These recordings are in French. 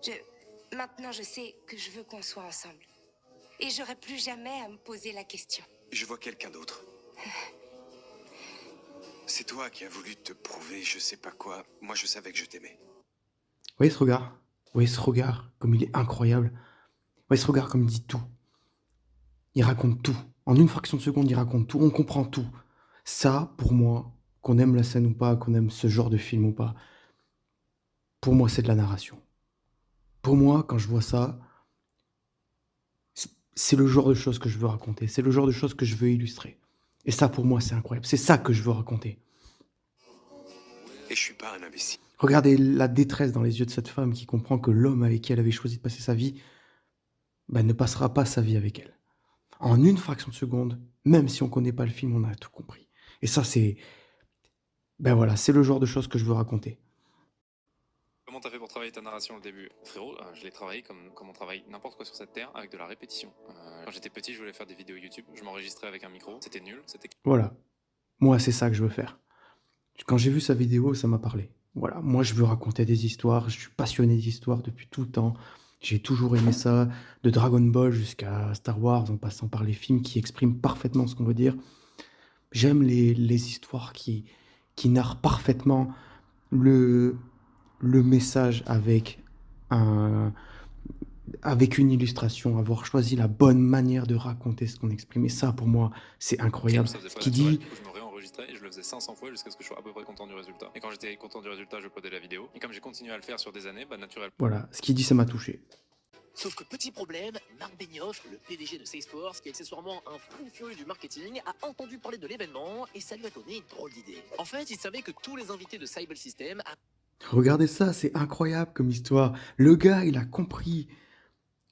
Je... Maintenant, je sais que je veux qu'on soit ensemble. Et j'aurai plus jamais à me poser la question. Je vois quelqu'un d'autre. C'est toi qui as voulu te prouver je sais pas quoi. Moi, je savais que je t'aimais. Vous voyez ce regard? Vous voyez ce regard, comme il est incroyable? Vous voyez ce regard, comme il dit tout? Il raconte tout. En une fraction de seconde, il raconte tout. On comprend tout. Ça, pour moi, qu'on aime la scène ou pas, qu'on aime ce genre de film ou pas, pour moi, c'est de la narration. Pour moi, quand je vois ça, c'est le genre de choses que je veux raconter. C'est le genre de choses que je veux illustrer. Et ça, pour moi, c'est incroyable. C'est ça que je veux raconter. Et je suis pas un imbécile. Regardez la détresse dans les yeux de cette femme qui comprend que l'homme avec qui elle avait choisi de passer sa vie, bah, ne passera pas sa vie avec elle. En une fraction de seconde, même si on connaît pas le film, on a tout compris. Et ça, c'est, ben voilà, c'est le genre de choses que je veux raconter. Comment t'as fait pour travailler ta narration au début? Frérot, je l'ai travaillé comme on travaille n'importe quoi sur cette terre, avec de la répétition. Quand j'étais petit, je voulais faire des vidéos YouTube, je m'enregistrais avec un micro, c'était nul, c'était... Voilà. Moi, c'est ça que je veux faire. Quand j'ai vu sa vidéo, ça m'a parlé. Voilà, moi, je veux raconter des histoires. Je suis passionné d'histoires depuis tout le temps. J'ai toujours aimé ça, de Dragon Ball jusqu'à Star Wars, en passant par les films qui expriment parfaitement ce qu'on veut dire. J'aime les histoires qui narrent parfaitement le, le message un, avec une illustration, avoir choisi la bonne manière de raconter ce qu'on exprime. Et ça, pour moi, c'est incroyable. Ça faisait Ce pas qu'il naturel, dit, du coup je me réenregistrais et je le faisais 500 fois jusqu'à ce que je sois à peu près content du résultat. Et quand j'étais content du résultat, je uploadais la vidéo. Et comme j'ai continué à le faire sur des années, bah naturellement... voilà, ce qu'il dit, ça m'a touché. Sauf que petit problème, Marc Benioff, le PDG de Salesforce, qui est accessoirement un fou furieux du marketing, a entendu parler de l'événement et ça lui a donné une drôle d'idée. En fait, il savait que tous les invités de Cybele System... Regardez ça, c'est incroyable comme histoire. Le gars, il a compris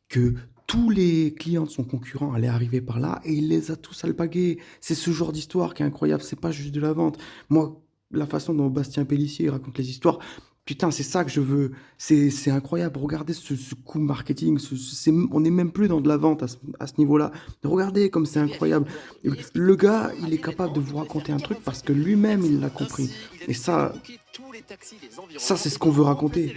que tous les clients de son concurrent allaient arriver par là et il les a tous alpagués. C'est ce genre d'histoire qui est incroyable, c'est pas juste de la vente. Moi, la façon dont Bastien Pellissier raconte les histoires, putain, c'est ça que je veux. C'est incroyable. Regardez ce coup marketing. On n'est même plus dans de la vente à ce niveau-là. Regardez comme c'est incroyable. Le gars, il est capable de vous raconter un truc parce que lui-même, il l'a compris. Et ça, c'est ce qu'on veut raconter.